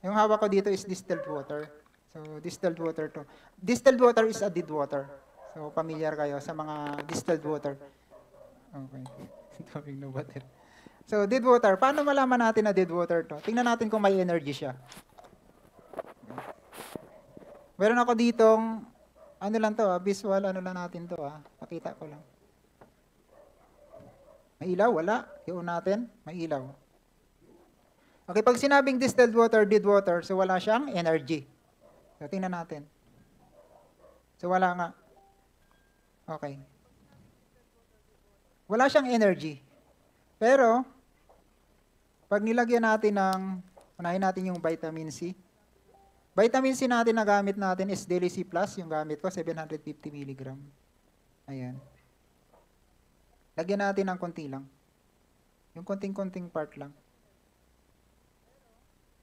Yung hawak ko dito is distilled water. So, distilled water to. Distilled water is a dead water. So, familiar kayo sa mga distilled water. Okay. Daming nabatin. So, dead water. Paano malaman natin na dead water to? Tingnan natin kung may energy siya. Meron ako ditong, ano lang to visual, ano lang natin to Pakita ko lang. May ilaw? Wala. Iyon natin. May ilaw. Okay, pag sinabing distilled water, dead water, so wala siyang energy. So, tingnan natin. So, wala nga. Okay. Wala siyang energy. Pero, pag nilagyan natin ng, unahin natin yung vitamin C. Vitamin C natin na gamit natin is Daily C+, yung gamit ko, 750 mg. Ayan. Lagyan natin ng konti lang. Yung konting-konting part lang.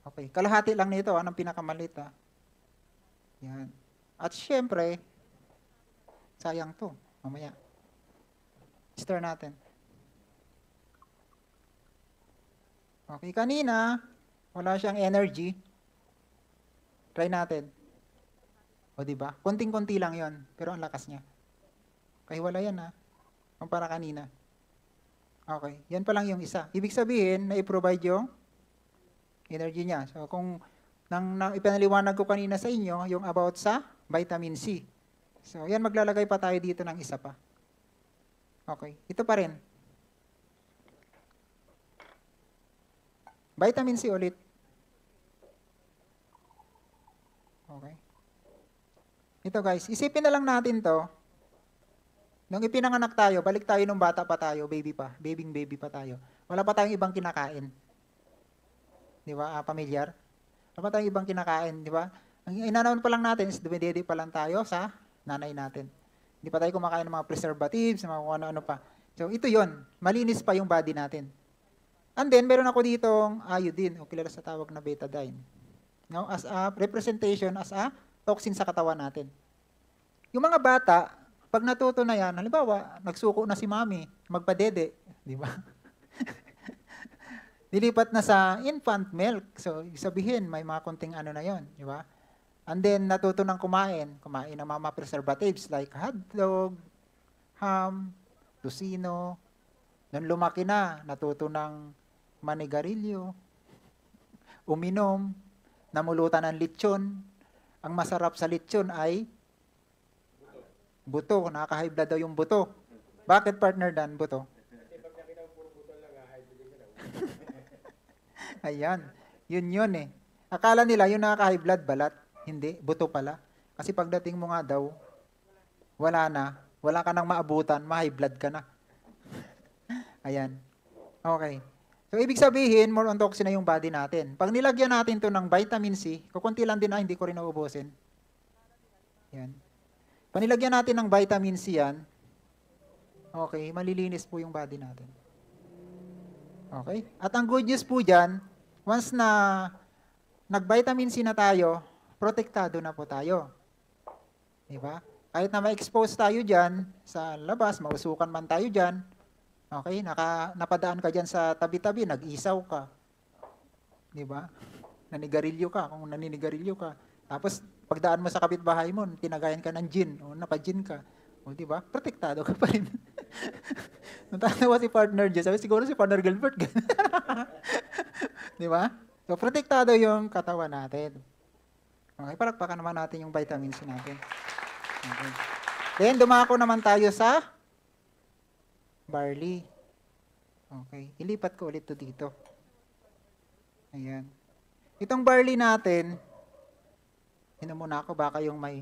Okay, kalahati lang nito, ng pinakamalit Yan. At syempre, sayang to. Mamaya. Stir natin. Okay, kanina, wala siyang energy. Try natin. O, diba? Konting-konti lang yon, pero ang lakas niya. Okay, wala yan kumpara kanina. Okay, yan pa lang yung isa. Ibig sabihin, na i-provide yung energy niya. So, kung nang ipinaliwanag ko kanina sa inyo, yung about sa vitamin C. So, yan, maglalagay pa tayo dito ng isa pa. Okay, ito pa rin. Vitamin C ulit. Okay. Ito guys, isipin na lang natin to. Nung ipinanganak tayo, balik tayo nung bata pa tayo, baby pa tayo. Wala pa tayong ibang kinakain. Di ba? Pamilyar? Wala pa tayong ibang kinakain, di ba? Ang inanawan pa lang natin is dumidede pa lang tayo sa nanay natin. Hindi pa tayo kumakain ng mga preservatives, mga kung ano-ano pa. So, ito yon, malinis pa yung body natin. And then, meron ako ditong iodine, o kilala sa tawag na betadine. No? As a representation, as a toxin sa katawan natin. Yung mga bata, pag natuto na yan, halimbawa, nagsuko na si mami, magpadede, di ba? Dilipat na sa infant milk. So, sabihin, may mga konting ano na yon, di ba? And then, natuto ng kumain ng mga preservatives like hotdog, ham, tocino. Nung lumaki na, natuto ng manigarilyo, uminom, namulutan ng lechon. Ang masarap sa lechon ay buto. Nakaka-high blood daw yung buto. Bakit, partner Dan, buto? Ayan. Yun Akala nila yung nakaka-high blood balat. Hindi, buto pala. Kasi pagdating mo nga daw, wala na. Wala ka nang maabutan, ma-high blood ka na. Ayan. Okay. So, ibig sabihin, more on toxin na yung body natin. Pag nilagyan natin to ng vitamin C, kukunti lang din hindi ko rin nauubusin. Yan. Pag nilagyan natin ng vitamin C yan, okay, malilinis po yung body natin. Okay? At ang good news po dyan, once na nag-vitamin C na tayo, protektado na po tayo. Diba? Kahit na ma-expose tayo dyan sa labas, mausukan man tayo dyan, okay, napadaan ka dyan sa tabi-tabi, nag-isaw ka. Diba? Nanigarilyo ka, kung naninigarilyo ka. Tapos, pagdaan mo sa kapitbahay mo, tinagayan ka ng gin, o napa-gin ka. O, diba? Protektado ka pa rin. Natatawa si partner dyan. Sabi, siguro si partner Gilbert. Diba? So, protektado yung katawan natin. Okay, palakpakan naman natin yung vitamins natin. Okay. Then, dumako naman tayo sa barley. Okay. Ilipat ko ulit to dito. Ayan. Itong barley natin, inom muna ako, baka yung may...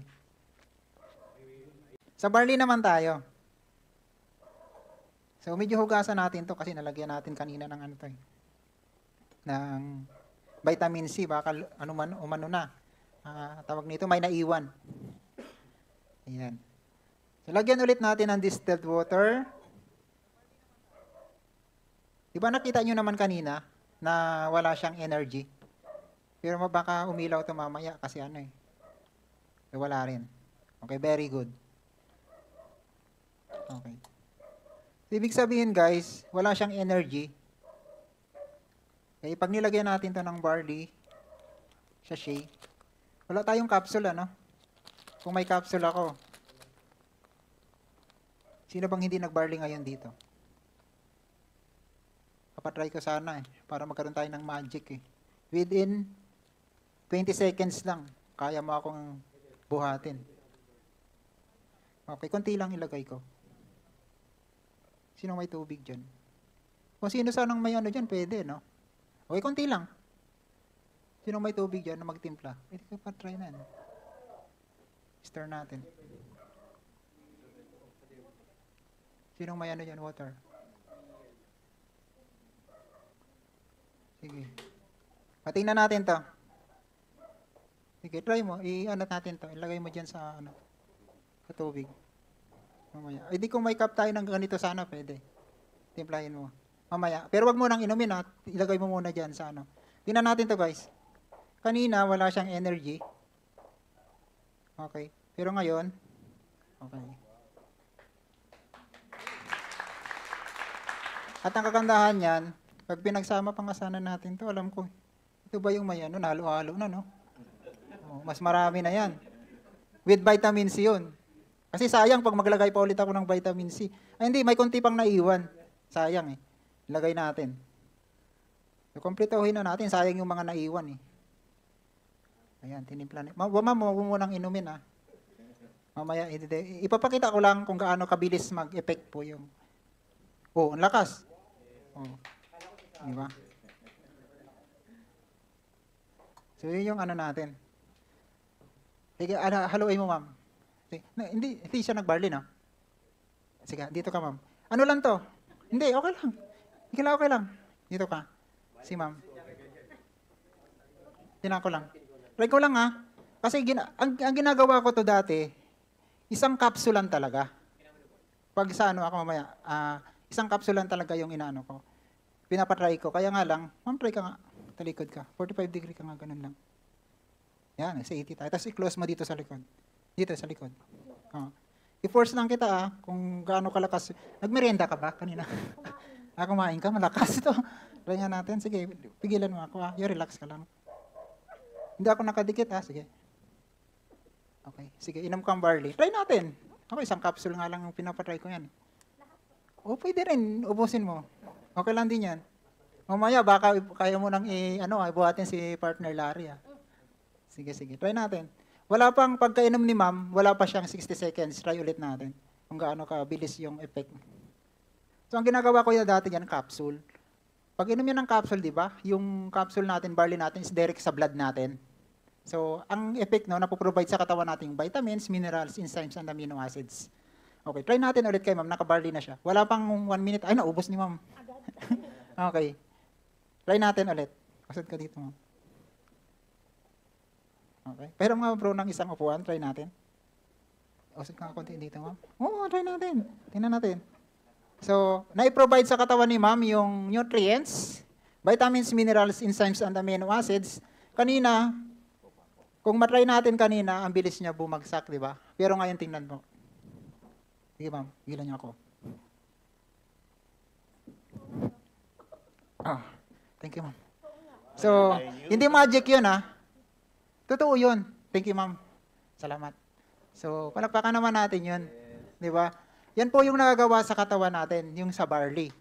Sa barley naman tayo. So, medyo hugasan natin to kasi nalagyan natin kanina ng ano to ng vitamin C, baka umano na. Tawag nito, may naiwan. Ayan. So, lagyan ulit natin ng distilled water. Diba nakita nyo naman kanina na wala siyang energy? Pero baka umilaw ito mamaya kasi wala rin. Okay, very good. Okay. So, ibig sabihin guys, wala siyang energy. Okay, pag nilagyan natin ito ng barley, Sachet. Wala tayong capsule, ano? Kung may capsule ako. Sino bang hindi nag-barley ngayon dito? Kapatry ko sana para magkaroon tayo ng magic Within 20 seconds lang, kaya mo akong buhatin. Okay, konti lang ilagay ko. Sino may tubig dyan? Kung sino sanang may ano dyan, pwede, no? Okay, konti lang. Sino may tubig dyan na magtimpla? Pwede ka pa try na. Stir natin. Sino may ano dyan, water? Sige. Patingnan natin to. Sige, try mo. I-ano natin to. Ilagay mo dyan sa, sa tubig. Mamaya. Di kung may cup tayo ng ganito sana, pwede. Timplahin mo. Mamaya. Pero wag mo nang inumin ilagay mo muna dyan sa Tingnan natin to guys. Kanina, wala siyang energy. Okay. Pero ngayon, okay. At ang kagandahan yan, pag pinagsama pangasanan natin to, alam ko, ito ba yung may halo-halo na, no? Oh, mas marami na yan. With vitamin C yun. Kasi sayang pag maglagay pa ulit ako ng vitamin C. Ay hindi, may konti pang naiwan. Sayang Ilagay natin. So, kompletohin na natin. Sayang yung mga naiwan Ayan, tinimpla na. Ma'am, huwag mo nang inumin Mamaya, ipapakita ko lang kung gaano kabilis mag-effect po yung... Oh, ang lakas. Oh. Diba? So, yun yung natin. Sige, haluin mo, ma'am. Hindi siya nag-barley, no? Sige, dito ka, ma'am. Ano lang to? Hindi, okay lang. Okay lang. Dito ka. Si ma'am. Tinan ko lang. Try ko lang Kasi ang ginagawa ko to dati, isang kapsulan talaga. Pag sa ako mamaya, isang kapsulan talaga yung inaano ko. Pinapatry ko. Kaya nga lang, ma'am, try ka nga. Talikod ka. 45 degree ka nga, ganun lang. Yan, sa 80 tayo. Tapos i-close mo dito sa likod. Dito sa likod. I-force lang kita kung gaano kalakas. Nagmerienda ka ba kanina? Kumain ka, malakas ito. Try nga natin. Sige, pigilan mo ako You relax ka lang. Hindi ako nakadikit Sige. Okay, sige, inom kang barley. Try natin. Ako, isang capsule nga lang yung pinapatry ko yan. O, pwede rin. Ubusin mo. Okay lang din yan. Mamaya, baka kaya mo nang buhatin si partner Larry Sige. Try natin. Wala pang pagkainom ni ma'am, wala pa siyang 60 seconds. Try ulit natin. Kung gaano kabilis yung effect. So, ang ginagawa ko dati yan, capsule. Pag inom yan ng capsule, di ba? Yung capsule natin, barley natin, is direct sa blood natin. So, ang effect napoprovide sa katawan natin vitamins, minerals, enzymes, and amino acids. Okay, try natin ulit kay ma'am. Naka-barley na siya. Wala pang 1 minute. Ay, naubos ni ma'am. Okay. Try natin ulit. Kasad ka dito, ma'am. Okay. Pero nga bro, ng isang upuan, try natin. Usap ka konti dito, ma'am. Oo, try natin. Tingnan natin. So, na-provide sa katawan ni ma'am yung nutrients, vitamins, minerals, enzymes, and amino acids. Kanina, kung matry natin kanina, ang bilis niya bumagsak, di ba? Pero ngayon, tingnan mo. Sige, ma'am. Gilan niyo ako. Thank you, ma'am. So, hindi magic yun, Totoo yun. Thank you, ma'am. Salamat. So, palakpakan naman natin yun. Di ba? Yan po yung nagagawa sa katawan natin, yung sa barley.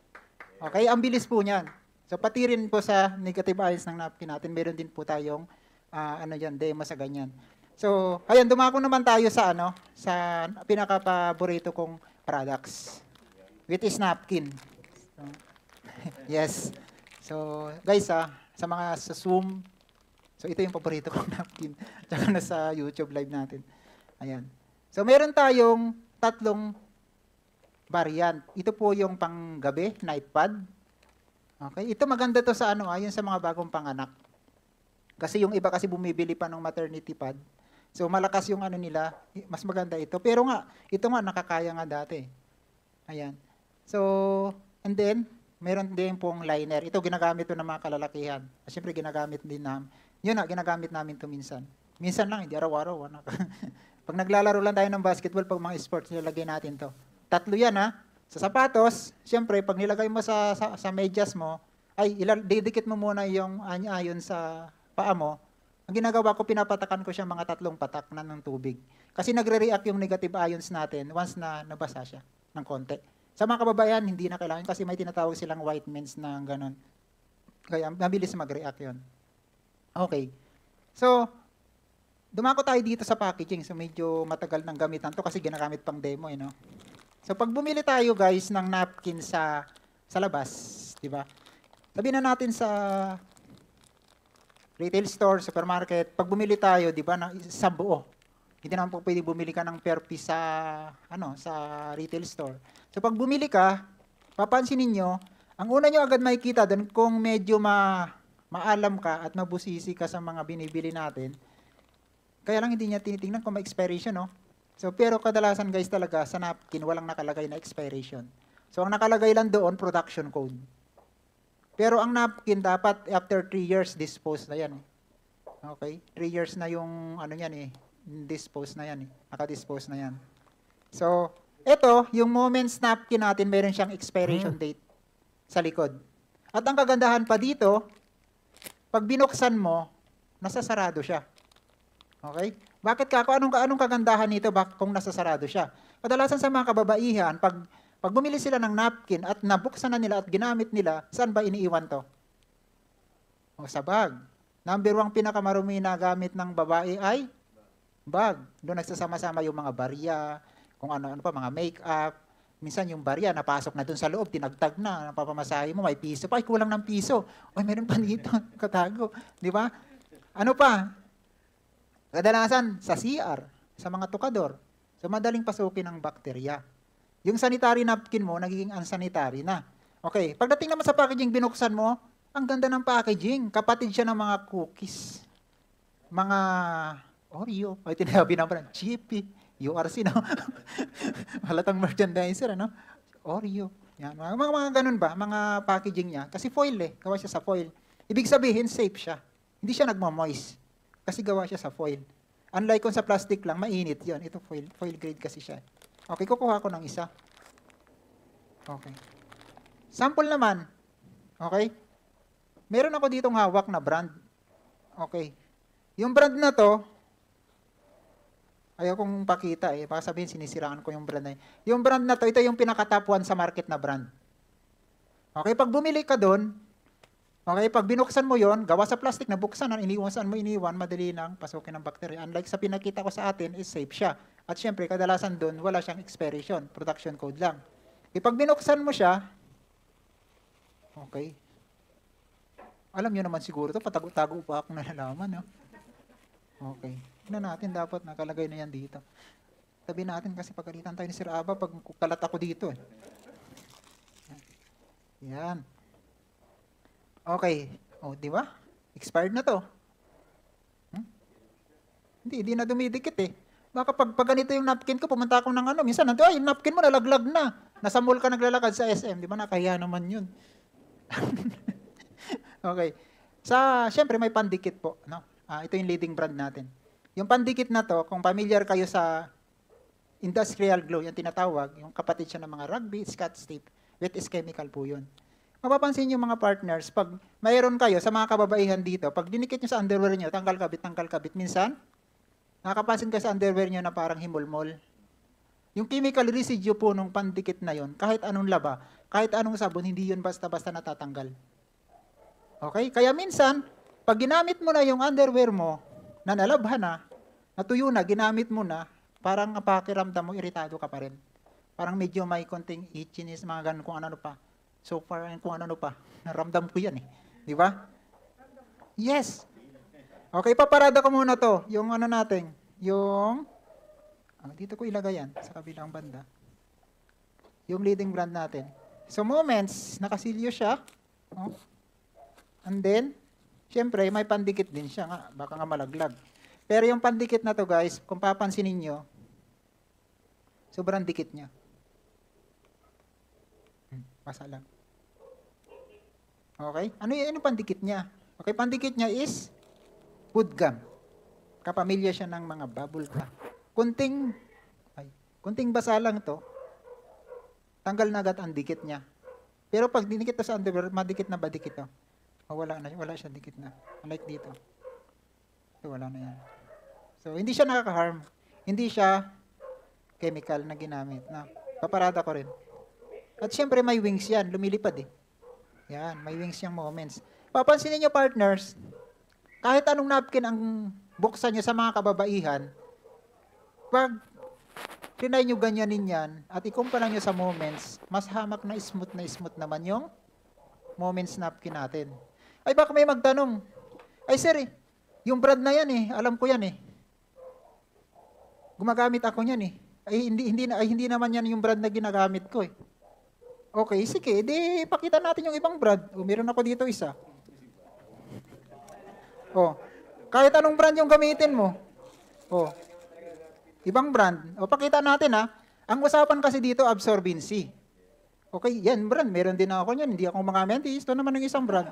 Okay? Ang bilis po niyan. So, pati rin po sa negative ions ng napkin natin, meron din po tayong, demo sa ganyan. So, ayan, dumako naman tayo sa, sa pinaka-paborito kong products, which is napkin. So, yes. So, guys, sa mga sa Zoom, so, ito yung paborito kong napkin. Tsaka na sa YouTube live natin. Ayan. So, meron tayong 3 variant. Ito po yung panggabi, night pad. Okay? Ito maganda to sa yun sa mga bagong panganak. Kasi yung iba kasi bumibili pa ng maternity pad. So, malakas yung nila. Mas maganda ito. Pero nga, ito nga nakakaya nga dati. Ayan. So, and then, meron din pong liner. Ito ginagamit to ng mga kalalakihan. Siyempre, ginagamit din namin. Yun ginagamit namin to minsan. Minsan lang, hindi araw-araw. Pag naglalaro lang tayo ng basketball, pag mga sports, nilagay natin to. 3 yan Sa sapatos, siyempre, pag nilagay mo sa medyas mo, didikit mo muna yung ayon sa paa mo Ang ginagawa ko, pinapatakan ko siya mga 3 patak na ng tubig. Kasi nagre-react yung negative ions natin once na nabasa siya ng konti. Sa mga kababayan, hindi na kailangan kasi may tinatawag silang white mens na gano'n. Kaya mabilis mag-react yun. Okay. So, dumako tayo dito sa packaging. So, medyo matagal ng gamitan to kasi ginagamit pang demo, no? So, pag bumili tayo, guys, ng napkin sa labas, di ba? Sabihin na natin sa retail store, supermarket, pag bumili tayo, di ba, ng isang buo. Hindi naman po pwede bumili ka ng per piece sa retail store. So, pag bumili ka, papansinin nyo, ang una nyo agad makikita doon kung medyo maalam ka at mabusisi ka sa mga binibili natin, kaya lang hindi niya tinitingnan kung may expiration, no? So, pero kadalasan guys talaga sa napkin, walang nakalagay na expiration. So, ang nakalagay lang doon, production code. Pero ang napkin dapat after 3 years, dispose na yan. Okay? 3 years na yung dispose na yan. Naka-dispose na yan. So, ito, yung Moments napkin natin, meron siyang expiration date sa likod. At ang kagandahan pa dito, pag binuksan mo, nasasarado siya. Okay? Bakit ka? Anong kagandahan nito kung nasasarado siya? Kadalasan sa mga kababaihan, pag bumili sila ng napkin at nabuksan na nila at ginamit nila, saan ba iniiwan to? O sa bag. Number 1 pinakamarumi na gamit ng babae ay bag. Doon nagsasama-sama yung mga barya, kung ano pa, mga make-up. Minsan yung barya, napasok na doon sa loob, tinagtag na, napapamasahe mo, may piso pa, ay kulang ng piso. Ay, meron pa dito, katago. Di ba? Ano pa? Kadalasan sa CR, sa mga tukador, so madaling pasukin ng bakterya. Yung sanitary napkin mo, nagiging unsanitary na. Okay, pagdating naman sa packaging, binuksan mo, ang ganda ng packaging. Kapatid siya ng mga cookies. Mga Oreo, ay tinabi na parang Chippy, URC, no? Halatang merchandiser, ano? Oreo. Yan, mga ganun ba, mga packaging niya. Kasi foil gawa siya sa foil. Ibig sabihin, safe siya. Hindi siya nagmamoist. Kasi gawa siya sa foil. Unlike kung sa plastic lang, mainit yon. Ito foil grade kasi siya. Okay, kukuha ko ng isa. Okay. Sample naman. Okay. Meron ako ditong hawak na brand. Okay. Yung brand na to, ayaw kong pakita baka sabihin sinisiraan ko yung brand na yun. Yung brand na to, ito yung pinaka-top 1 sa market na brand. Okay, pag bumili ka doon, okay, pag binuksan mo yon, gawa sa plastic na buksan, saan mo iniwan, madali nang pasukin ng bakterya. Unlike sa pinakita ko sa atin, is safe siya. At syempre, kadalasan doon, wala siyang expiration, production code lang. Pag binuksan mo siya, okay, alam nyo naman siguro to, patago-tago pa akong nalalaman. No? Okay, tignan natin, dapat nakalagay na yan dito. Sabi natin kasi pagalitan tayo ni Sir Aba pag kalat ako dito. Yan. Okay. O, di ba? Expired na to. Hindi na dumidikit Baka pag ganito yung napkin ko, pumunta ako ng minsan, yung napkin mo nalaglag na. Nasa mall ka naglalakad sa SM, di ba? Nakahiya naman yun. Okay. Siyempre, may pandikit po. No? Ito yung leading brand natin. Yung pandikit na to, kung familiar kayo sa industrial glue, yung tinatawag, yung kapatid siya ng mga rugby, scotch tape, wet is chemical po yun. Mapapansin yung mga partners, pag mayroon kayo sa mga kababaihan dito, pag dinikit nyo sa underwear nyo, tanggal kabit, minsan, nakapansin ka sa underwear nyo na parang himulmol. Yung chemical residue po nung pandikit na yon, kahit anong laba, kahit anong sabon, hindi yun basta-basta natatanggal. Okay? Kaya minsan, pag ginamit mo na yung underwear mo, na nalabhan na, natuyo na, ginamit mo na, parang pakiramdam mo, iritado ka pa rin. Parang medyo may konting itchiness, mga ganun, kung ano pa. So far, kung ano pa. Naramdam ko yan Di ba? Yes. Okay, paparada ko muna to. Yung natin. Dito ko ilagay yan sa kabilang banda. Yung leading brand natin. So, Moments, nakasilyo siya. And then, syempre, may pandikit din siya nga. Baka nga malaglag. Pero yung pandikit na to, guys, kung papansinin nyo, sobrang dikit niya. Basa lang. Okay? Ano yung pandikit niya? Okay, pandikit niya is wood gum. Kapamilya siya ng mga bubble gum. Kunting basa lang to, tanggal na agad ang dikit niya. Pero pag dinikit to sa underwear, madikit na ba dikit to? Wala siya dikit na. Unlike dito. So, wala na yan. So, hindi siya nakaka-harm. Hindi siya chemical na ginamit. Na, paparada ko rin. At syempre, may wings yan. Lumilipad eh. Yan, may wings yung moments. Papansinin nyo, partners, kahit anong napkin ang buksan nyo sa mga kababaihan, pag trinay nyo ganyanin yan, at ikumpara nyo sa moments, mas hamak na smooth naman yung moments napkin natin. Ay, baka may magtanong, ay sir, yung brand na yan alam ko yan gumagamit ako niyan Ay, hindi naman yan yung brand na ginagamit ko Okay, sige, di pakita natin yung ibang brand. Meron ako dito isa. Kahit anong brand yung gamitin mo. Ibang brand. Pakita natin Ang usapan kasi dito, absorbency. Okay, yan brand. Meron din ako yan. Hindi ako magamit. Ito naman yung isang brand.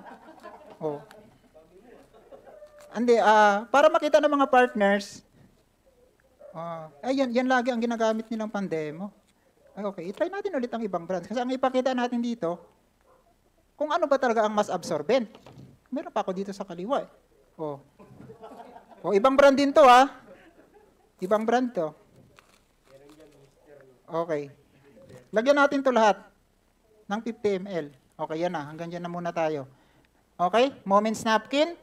Andi, para makita ng mga partners, yan lagi ang ginagamit nilang pandemo. Okay, i-try natin ulit ang ibang brands. Kasi ang ipakita natin dito, kung ano ba talaga ang mas absorbent. Meron pa ako dito sa kaliwa ibang brand din to Ibang brand to. Okay. Lagyan natin to lahat ng 50 ml. Okay, yan hanggang dyan na muna tayo. Okay, Moments napkin.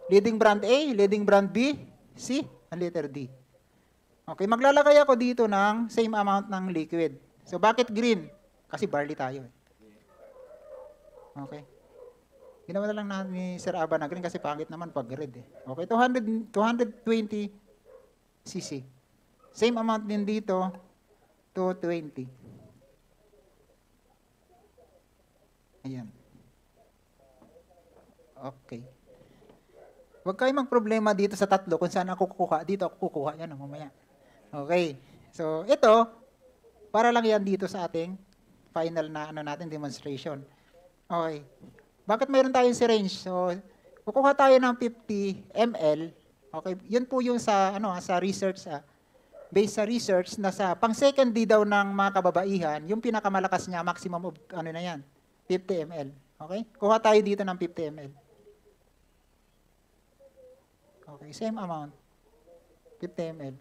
Leading brand A, leading brand B, C, and letter D. Okay, maglalagay ako dito ng same amount ng liquid. So, bakit green? Kasi barley tayo Okay. Ginawa na lang natin ni Sir Aba na green kasi pangit naman pag red Okay, 220 cc. Same amount din dito, 220. Ayan. Okay. Huwag kayo magproblema dito sa tatlo kung saan ako kukuha. Dito ako kukuha. Yan mamaya. Okay. So, ito, para lang yan dito sa ating final na natin demonstration. Okay. Bakit mayroon tayong syringe? So, kukuha tayo ng 50 ml. Okay. Yun po yung sa research, based sa research na sa pang-second D daw ng mga kababaihan, yung pinakamalakas niya, maximum of, 50 ml. Okay. Kuha tayo dito ng 50 ml. Okay, same amount. 50 ml.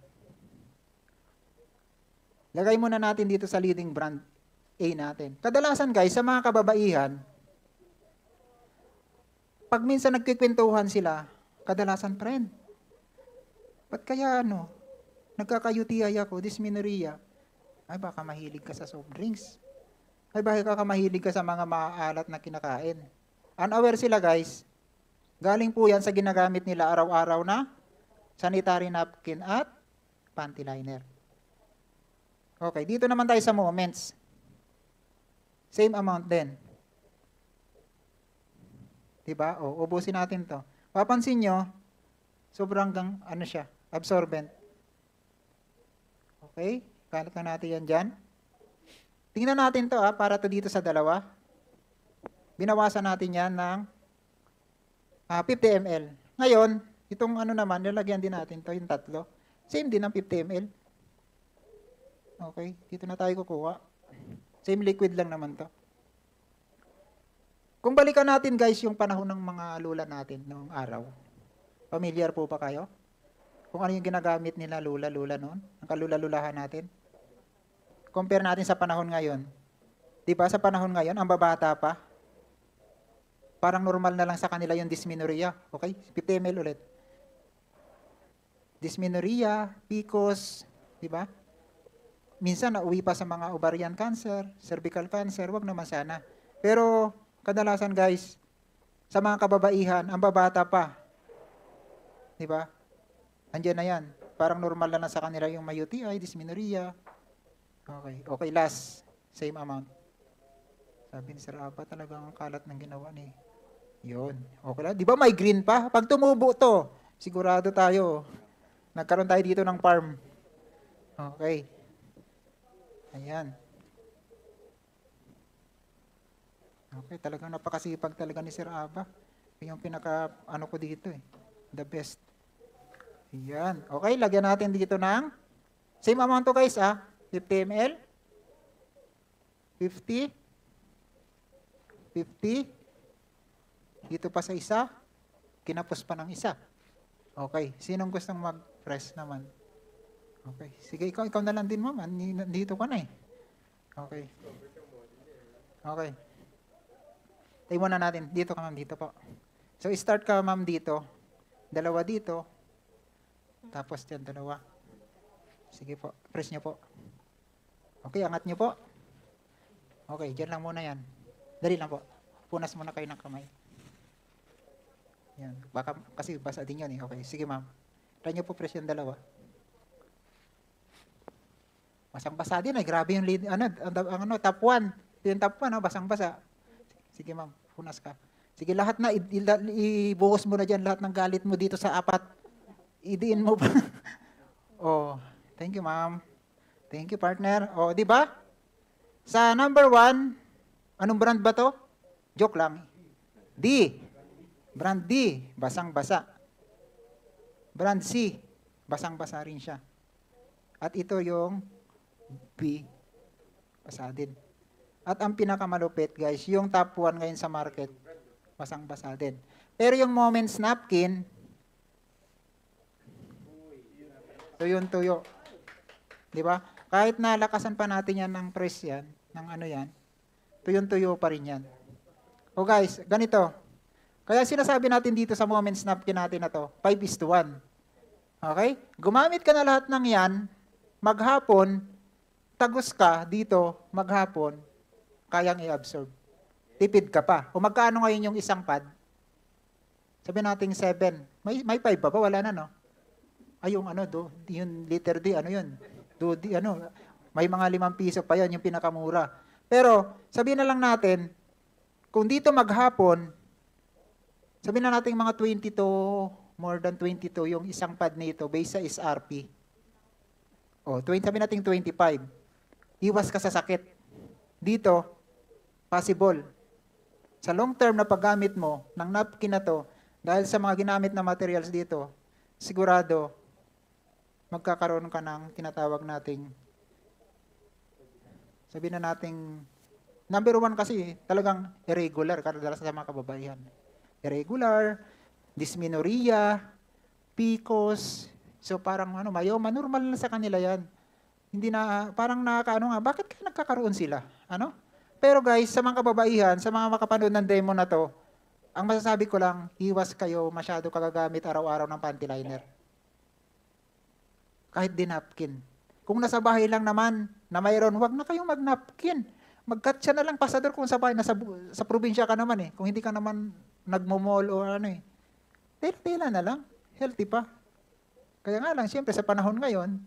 Lagay muna natin dito sa leading brand A natin. Kadalasan guys, sa mga kababaihan, pag minsan nagkikwentuhan sila, kadalasan friend. Ba't kaya nagkaka-UTI ako, dysmenorrhea? Ay baka mahilig ka sa soft drinks. Ay baka mahilig ka sa mga maaalat na kinakain. Unaware sila guys. Galing po yan sa ginagamit nila araw-araw na sanitary napkin at panty liner. Okay, dito naman tayo sa moments. Same amount din. Diba? Ubusin natin to. Papansin nyo, sobrang siya, absorbent. Okay, kalat na natin yan dyan. Tingnan natin to para to dito sa dalawa. Binawasan natin yan ng 50 ml. Ngayon, itong naman, nilagyan din natin to yung tatlo. Same din ng 50 ml. Okay, dito na tayo kukuha. Same liquid lang naman to. Kung balikan natin guys yung panahon ng mga lula natin noong araw. Familiar po pa kayo? Kung ano yung ginagamit nila lula noon? Ang kalula-lulahan natin. Compare natin sa panahon ngayon. Diba sa panahon ngayon, ang babata pa, parang normal na lang sa kanila yung dysmenorrhea. Okay? 50 ml ulit. Dysmenorrhea, PCOS, di ba? Minsan nauwi pa sa mga ovarian cancer, cervical cancer, wag naman sana. Pero kadalasan guys, sa mga kababaihan, ang babata pa. Di ba? Andiyan na yan. Parang normal na sa kanila yung may UTI, dysmenorrhea. Okay. Okay, last. Same amount. Sabi ni Sir Aba, talagang ang kalat ng ginawa ni. Yun. Okay lang. Di ba may green pa? Pag tumubo to, sigurado tayo. Nagkaroon tayo dito ng farm. Okay. Ayan. Okay, talagang napakasipag talaga ni Sir Aba. Yung pinaka, ko dito The best. Ayan. Okay, lagyan natin dito ng, same amount to guys 50 ml. 50. 50. Dito pa sa isa. Kinapos pa ng isa. Okay. Sinong gustong mag-press naman? Okay. Sige, ikaw na lang din, ma'am. Nandito ka na eh. Okay. Okay. Tayo muna natin. Dito ka, ma'am. Dito po. So, start ka, ma'am, dito. Dalawa dito. Tapos yan, dalawa. Sige po. Press nyo po. Okay, angat nyo po. Okay, dyan lang muna yan. Dali lang po. Punas muna kayo ng kamay. Yan. Baka, kasi basa din yan eh. Okay, sige ma'am. Try nyo po press yung dalawa. Basang-basa din eh. Grabe yung lead, top 1. Yung top 1, basang-basa. Sige ma'am, punas ka. Sige, lahat na, ibuhos mo na dyan lahat ng galit mo dito sa 4. Idiin mo pa. Oh, thank you ma'am. Thank you partner. Oh, di ba? Sa number 1, anong brand ba to? Joke lang. D. Brand D, basang-basa. Brand C, basang-basa rin siya. At ito yung B, basa din. At ang pinakamalupit guys, yung top 1 ngayon sa market, basang-basa din. Pero yung Moments napkin, tuyong-tuyo. Di ba? Kahit nalakasan pa natin yan ng press yan, ng ano yan, tuyong-tuyo pa rin yan. O guys, ganito. Kaya sinasabi natin dito sa Moments napkin natin na to, 5:1. Okay? Gumamit ka na lahat ng yan, maghapon, tagos ka dito, maghapon, kayang i-absorb. Tipid ka pa. O magkano ngayon yung isang pad? Sabi natin 7. May 5 pa ba? Wala na, no? Ay, yung yung liter D, ano yun? May mga 5 piso pa yan, yung pinakamura. Pero, sabihin na lang natin, kung dito maghapon, sabihin na natin mga 22, more than 22, yung isang pad nito, based sa SRP. O, sabihin natin 25. Iwas ka sa sakit. Dito, possible. Sa long term na paggamit mo ng napkin na to, dahil sa mga ginamit na materials dito, sigurado, magkakaroon ka ng tinatawag nating, sabihin na nating, number 1 kasi talagang irregular, kadalasan sa mga kababaihan. Irregular, dysmenorrhea, PCOS, so parang myoma, normal na sa kanila yan. Hindi na, parang bakit kaya nagkakaroon sila? Pero guys, sa mga kababaihan, sa mga makapanood ng demo na to, ang masasabi ko lang, iwas kayo masyado kagagamit araw-araw ng panty liner. Kahit din napkin. Kung nasa bahay lang naman, na mayroon, wag na kayong mag-napkin. Mag-cut siya na lang, pasador kung sa bahay, sa probinsya ka naman eh. Kung hindi ka naman nagmo-mall o tela na lang. Healthy pa. Kaya nga lang, siyempre sa panahon ngayon,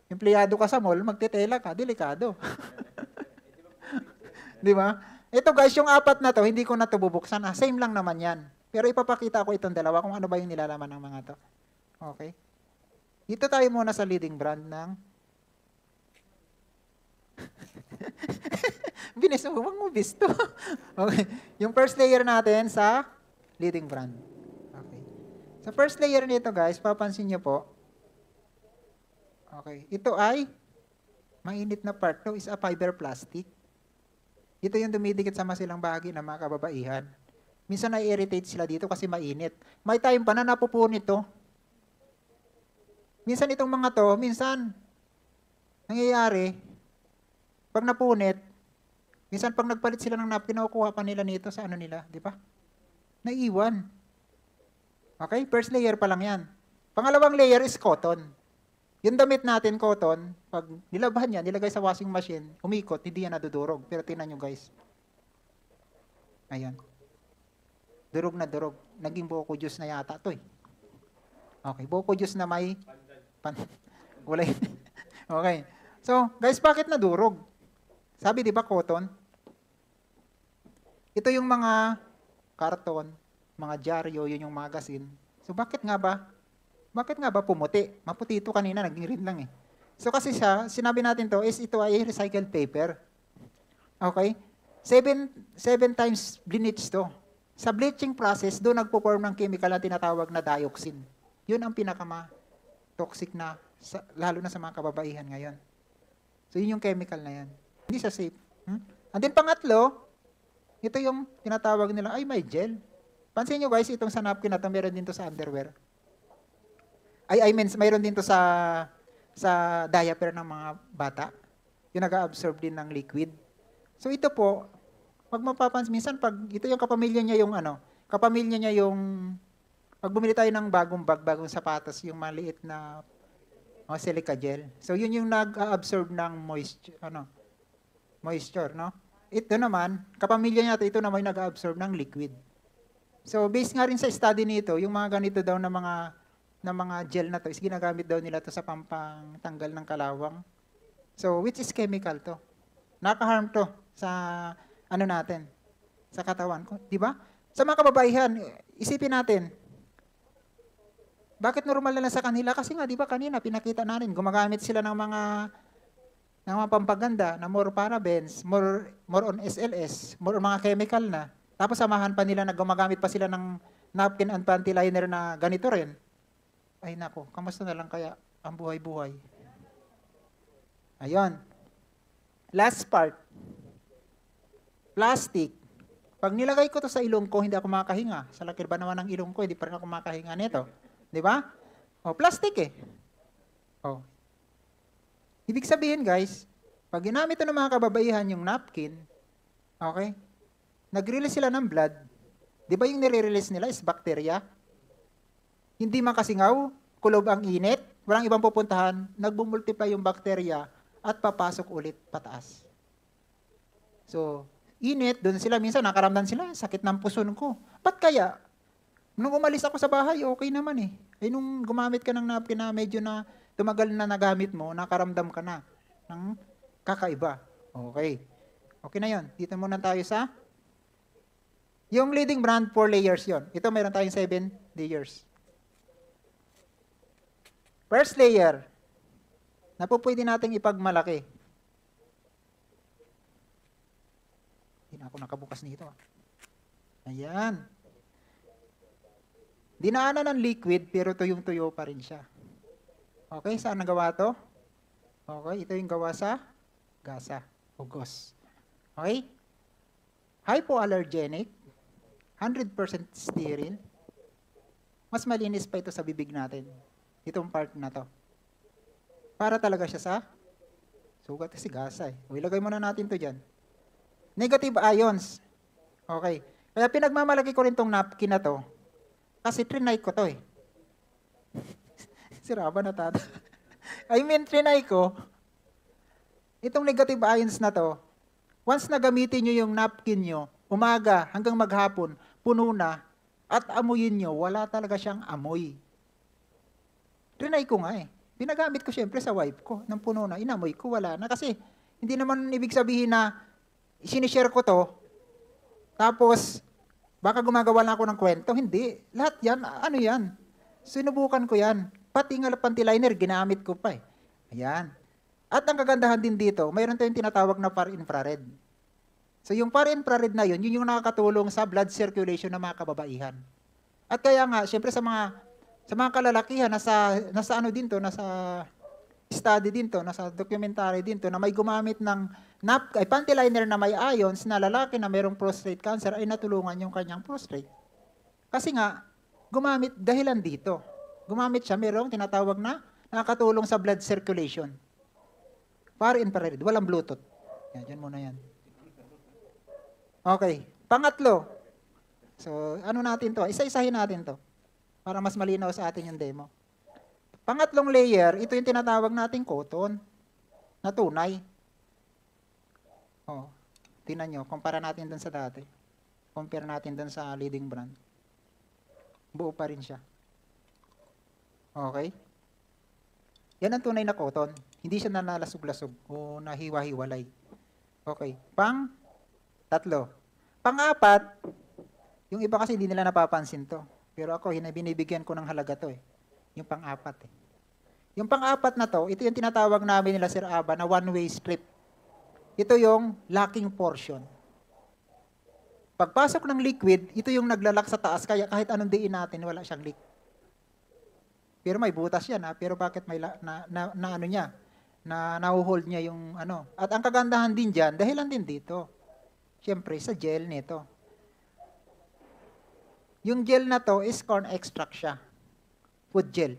empleyado ka sa mall, magtitela ka, delikado. Di ba? Ito guys, yung 4 na to, hindi ko na ito bubuksan. Same lang naman yan. Pero ipapakita ko itong dalawa kung ano ba yung nilalaman ng mga to. Okay? Dito tayo muna sa leading brand ng binis mo, huwag mo bisto. Okay. Yung first layer natin sa leading brand. Okay. Sa first layer nito guys, papansin nyo po, okay, ito ay mainit na part. Ito is a fiber plastic. Ito yung dumidikit sa masilang bahagi ng mga kababaihan. Minsan na-irritate sila dito kasi mainit. May time pa na napupunit to. Minsan itong mga to, minsan nangyayari, pag napunit, minsan pag nagpalit sila ng napkin, kinukuha pa nila nito sa nila, di ba? Naiiwan. Okay? First layer pa lang yan. Pangalawang layer is cotton. Yung damit natin, cotton, pag nilabahan yan, nilagay sa washing machine, umikot, hindi yan nadudurog. Pero tingnan nyo guys. Ayan. Durog na durog. Naging buko juice na yata to eh. Okay, buko juice na may kulay. Okay. So, guys, bakit nadurog? Sabi, di ba, cotton? Ito yung mga karton, mga dyaryo, yun yung magazine. So, bakit nga ba? Bakit nga ba pumuti? Maputi ito kanina, naging red lang eh. So, kasi sinabi natin to, ito ay recycled paper. Okay? 7 times bleach to. Sa bleaching process, doon nagpo-form ng chemical na tinatawag na dioxin. Yun ang pinakama-toxic na, lalo na sa mga kababaihan ngayon. So, yun yung chemical na yan. Hindi siya safe. And then, pangatlo, ito yung tinatawag nila, ay may gel. Pansin nyo guys, itong sa napkin na ito, meron din to sa underwear. I mean, mayroon din to sa diaper ng mga bata. Yung nag-absorb din ng liquid. So ito po, pag mapapansin, minsan pag ito yung kapamilya niya yung kapamilya niya yung, pag bumili tayo ng bagong bag, bagong sapatos, yung maliit na silica gel. So yun yung nag-absorb ng moisture, no? Ito naman, kapamilya niya ito naman yung nag-absorb ng liquid. So based nga rin sa study nito, yung mga ganito daw na mga gel na to is ginagamit daw nila to sa pampangtanggal ng kalawang. So which is chemical to. Naka-harm to sa natin, sa katawan ko, di ba? Sa mga kababaihan, isipin natin, bakit normal na lang sa kanila? Kasi nga, di ba kanina, pinakita natin, gumagamit sila ng mga pampaganda na more parabens, more on SLS, more on mga chemical na. Tapos samahan pa nila na gumagamit pa sila ng napkin and panty liner na ganito rin. Ay nako, kamusta na lang kaya ang buhay-buhay? Ayun. Last part. Plastic. Pag nilagay ko to sa ilong ko, hindi ako makahinga. Sa laki ba naman ng ilong ko, hindi pa rin ako makahinga nito. Di ba? O, plastic eh. O. Ibig sabihin guys, pag ginamit ito ng mga kababaihan yung napkin, okay, nag-release sila ng blood. Di ba yung nire-release nila is bacteria? Hindi makasingaw, kulob ang init, walang ibang pupuntahan, nagbumultiply yung bacteria at papasok ulit pataas. So, init, doon sila minsan nakaramdam sila, sakit ng puson ko. Ba't kaya? Nung umalis ako sa bahay, okay naman eh. Eh nung gumamit ka ng napkin na medyo na tumagal na nagamit mo, nakaramdam ka na ng kakaiba. Okay. Okay na yon. Dito muna tayo sa yung leading brand, 4 layers yon. Ito mayroon tayong 7 layers. First layer, na po pwede nating ipagmalaki. Hindi na ako nakabukas nito. Ayan. Dinaanan ng liquid, pero tuyong-tuyo pa rin siya. Okay, saan nagawa to? Okay, ito yung gawa sa gasa o gauze. Okay? Hypoallergenic, 100% sterile. Mas malinis pa ito sa bibig natin. Itong part na to. Para talaga siya sa sugat kasi gasa eh. O, ilagay muna natin to dyan. Negative ions. Okay. Kaya pinagmamalaki ko rin tong napkin na to. Kasi trinay ko to eh. Sira ba na tata? I mean, trinay ko. Itong negative ions na to, once na gamitin nyo yung napkin nyo, umaga hanggang maghapon, puno na, at amuyin nyo, wala talaga siyang amoy. Trinay ko nga eh. Pinagamit ko syempre sa wife ko, nang puno na, inamoy ko, wala na. Kasi hindi naman ibig sabihin na sinishare ko to, tapos baka gumagawa lang ako ng kwento. Hindi. Lahat yan, ano yan? Sinubukan ko yan. Pati nga panty liner, ginamit ko pa eh. Ayan. At ang kagandahan din dito, mayroon tayong tinatawag na far-infrared. So yung far-infrared na yun yung nakakatulong sa blood circulation ng mga kababaihan. At kaya nga, syempre sa mga kalalakihan, nasa ano din to, nasa study din to, nasa documentary din to, na may gumamit ng panty liner na may ions na lalaki na mayroong prostate cancer ay natulungan yung kanyang prostate. Kasi nga, gumamit dahilan dito. Gumamit siya, mayroong tinatawag na nakakatulong sa blood circulation. Far infrared, walang Bluetooth. Yan, dyan muna yan. Okay, pangatlo. So, ano natin to? Isa-isahin natin to para mas malinaw sa atin yung demo. Pangatlong layer, ito yung tinatawag nating cotton na tunay. Oh, tingnan nyo, kumpara natin dun sa dati. Compare natin dun sa leading brand. Buo pa rin siya. Okay? Yan ang tunay na cotton. Hindi siya nanalasog-lasog o nahiwa-hiwalay. Okay. Tatlo. Pang-apat, yung iba kasi hindi nila napapansin to. Pero ako, binibigyan ko ng halaga to eh. Yung pang-apat eh. Yung pang-apat na to, ito yung tinatawag namin nila Sir Aba na one-way strip. Ito yung locking portion. Pagpasok ng liquid, ito yung naglalak sa taas, kaya kahit anong diin natin, wala siyang leak. Pero may butas yan ha, pero bakit may ano niya, na nahuhold niya yung ano. At ang kagandahan din dyan, dahilan din dito. Siyempre, sa gel nito. Yung gel na to is corn extract siya. Food gel.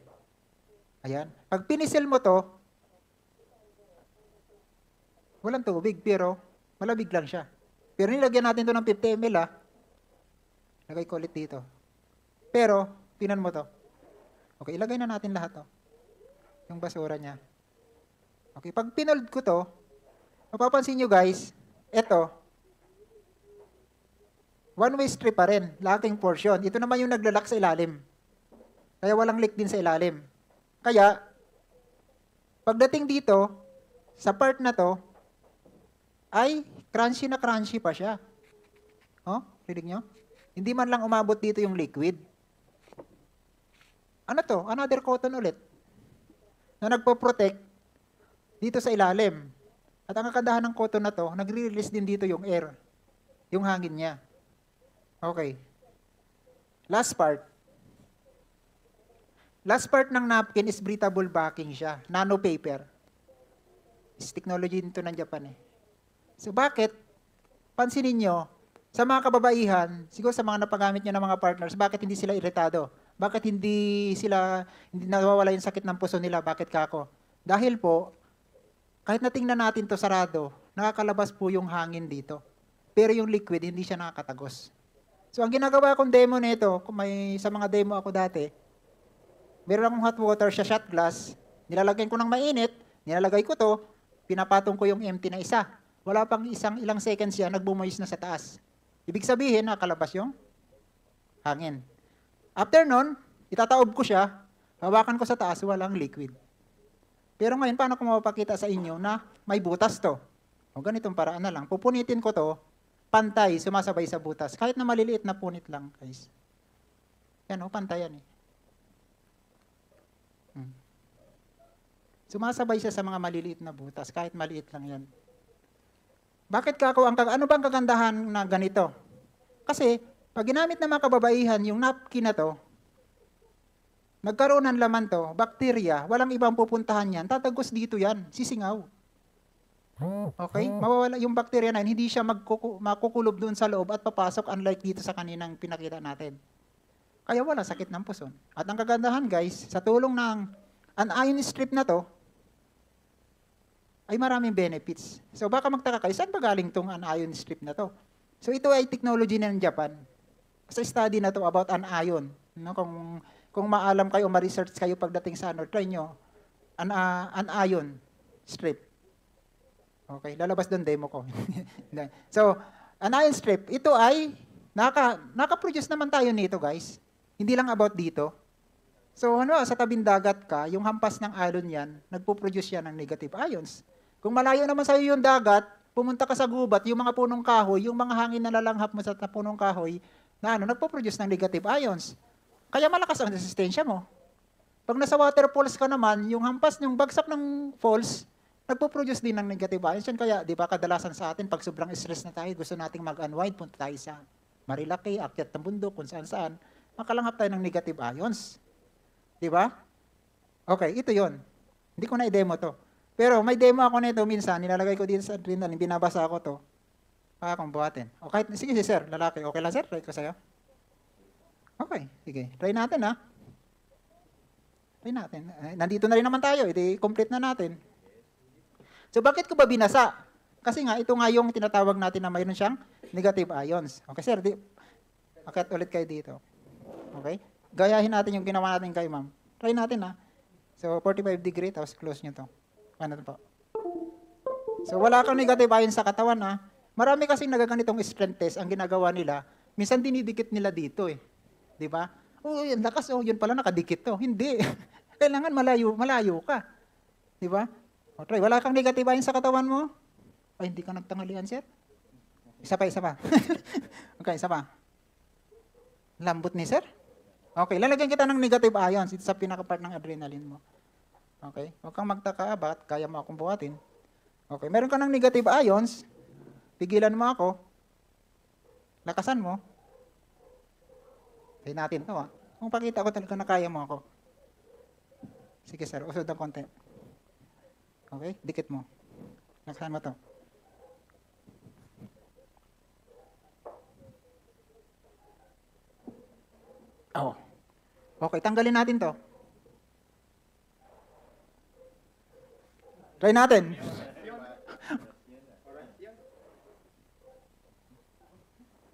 Ayan. Pag pinisil mo to, walang tubig, pero malamig lang siya. Pero nilagyan natin to ng 50 ml, lagay ko ulit dito. Pero, tinan mo to. Okay, ilagay na natin lahat to. Yung basura niya. Okay, pag pinold ko to, mapapansin nyo guys, eto, one-way strip pa rin, lacking portion. Ito naman yung naglalak sa ilalim. Kaya walang leak din sa ilalim. Kaya, pagdating dito, sa part na to, ay crunchy na crunchy pa siya. Oh, rinig nyo? Hindi man lang umabot dito yung liquid. Ano to? Another cotton ulit. Na nagpo-protect dito sa ilalim. At ang kagandahan ng cotton na to, nagre-release din dito yung air. Yung hangin niya. Okay. Last part. Last part ng napkin is breathable backing siya. Nano paper. Is technology nito ng Japan eh. So bakit? Pansinin nyo, sa mga kababaihan, siguro sa mga napagamit nyo ng mga partners, bakit hindi sila iritado? Bakit hindi nawawala yung sakit ng puso nila? Bakit kako? Dahil po, kahit natingnan natin to sarado, nakakalabas po yung hangin dito. Pero yung liquid, hindi siya nakakatagos. So ang ginagawa kong demo nito, kung sa mga demo ako dati, meron akong hot water sa shot glass, nilalagyan ko ng mainit, nilalagay ko to, pinapatong ko yung empty na isa. Wala pang ilang seconds yan, nagbumoist na sa taas. Ibig sabihin, nakalabas yung hangin. After nun, itataob ko siya, hawakan ko sa taas, walang liquid. Pero ngayon, paano ko mapapakita sa inyo na may butas to? O ganitong paraan na lang. Pupunitin ko to, pantay, sumasabay sa butas. Kahit na maliliit na punit lang, guys. Yan o, pantay yan eh. Sumasabay siya sa mga maliliit na butas, kahit maliit lang yan. Bakit kako ano bang kagandahan na ganito? Kasi, pag ginamit ng mga kababaihan yung napkin na to, nagkaroon ng laman to, bakterya, walang ibang pupuntahan yan, tatagos dito yan, sisingaw. Okay? Mawawala yung bakterya na yun, hindi siya makukulob doon sa loob at papasok unlike dito sa kaninang pinakita natin. Kaya wala sakit ng puson. At ang kagandahan guys, sa tulong ng anion strip na to, ay maraming benefits. So baka magtaka kayo, saan ba galing tong anion strip na to? So ito ay technology ng Japan. Sa study na to about anion. No? Kung maalam kayo, ma-research kayo pagdating sa try nyo, anion strip. Okay, lalabas doon demo ko. So, anion strip, ito ay, naka-produce naman tayo nito guys. Hindi lang about dito. So, sa tabing dagat ka, yung hampas ng alon yan, nagpo-produce yan ng negative ions. Kung malayo naman sa'yo yung dagat, pumunta ka sa gubat, yung mga punong kahoy, yung mga hangin na lalanghap mo sa punong kahoy, nagpo-produce ng negative ions. Kaya malakas ang resistensya mo. Pag nasa waterfalls ka naman, yung hampas, yung bagsak ng falls, nagpo-produce din ng negative ions. Yan kaya, di ba, kadalasan sa atin, pag sobrang stress na tayo, gusto nating mag-unwind, punta tayo sa Marilaki, akyat ng bundok, kung saan-saan, makalanghap tayo ng negative ions. Di ba? Okay, ito yon. Hindi ko na i-demo to. Pero may demo ako nito minsan, nilalagay ko dito sa adrenaline, binabasa ko to. Kaya akong buhatin. Okay, sige sir, lalaki. Okay lang sir, try ko sa'yo. Okay, sige. Try natin ha. Try natin. Nandito na rin naman tayo, complete na natin. So bakit ko ba binasa? Kasi nga, ito nga yung tinatawag natin na mayroon siyang negative ions. Okay sir, akyat ulit kayo dito. Okay? Gayahin natin yung ginawa natin kay ma'am. Try natin ha. So 45 degree, tapos close nyo to. Ano po? So wala kang negative ions sa katawan ha. Marami kasing nagaganitong strength test ang ginagawa nila. Minsan dinidikit nila dito eh. Di ba? Oh, yun lakas, yun pala nakadikit to. Hindi. Kailangan malayo ka. Di ba? O try, wala kang negative ions sa katawan mo? Ay, hindi ka nagtangalian, sir? Isa pa. Okay, isa pa. Lambot ni sir? Okay, lalagyan kita ng negative ions. Ito sa pinaka-part ng adrenaline mo. Okay? Huwag kang magtaka, bakit kaya mo akong buhatin? Okay, meron ka ng negative ions, pigilan mo ako, lakasan mo. Try natin to Kung pakita ko talaga na kaya mo ako. Sige sir, usod ng konti. Okay, dikit mo. Lakasan mo to. Okay, tanggalin natin to. Try natin.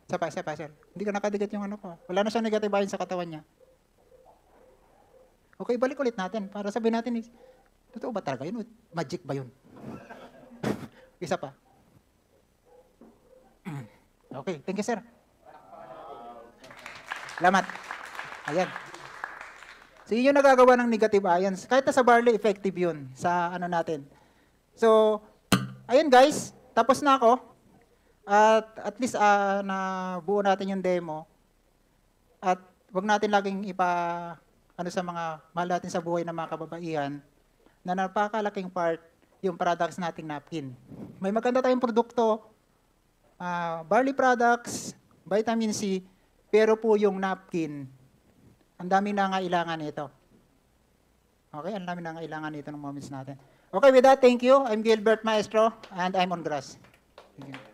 Isa pa, sir. Hindi ka nakadikit yung ano ko. Wala na siyang negative ion sa katawan niya. Okay, balik ulit natin para sabihin natin, totoo ba talaga yun? Magic ba yun? Isa pa. Okay, thank you, sir. Salamat. Ayan. So, yun yung nagagawa ng negative ions. Kahit na sa barley, effective yun sa ano natin. So, ayun guys, tapos na ako. At least nabuo natin yung demo. At wag natin laging ano sa mga mahal natin sa buhay ng mga kababaihan na napakalaking part yung products nating napkin. May maganda tayong produkto, barley products, vitamin C, pero po yung napkin, ang dami na ngailangan nito. Okay, ang dami na ngailangan nito ng moments natin. Okay, with that, thank you. I'm Gilbert Maestro, and I'm on grass. Thank you.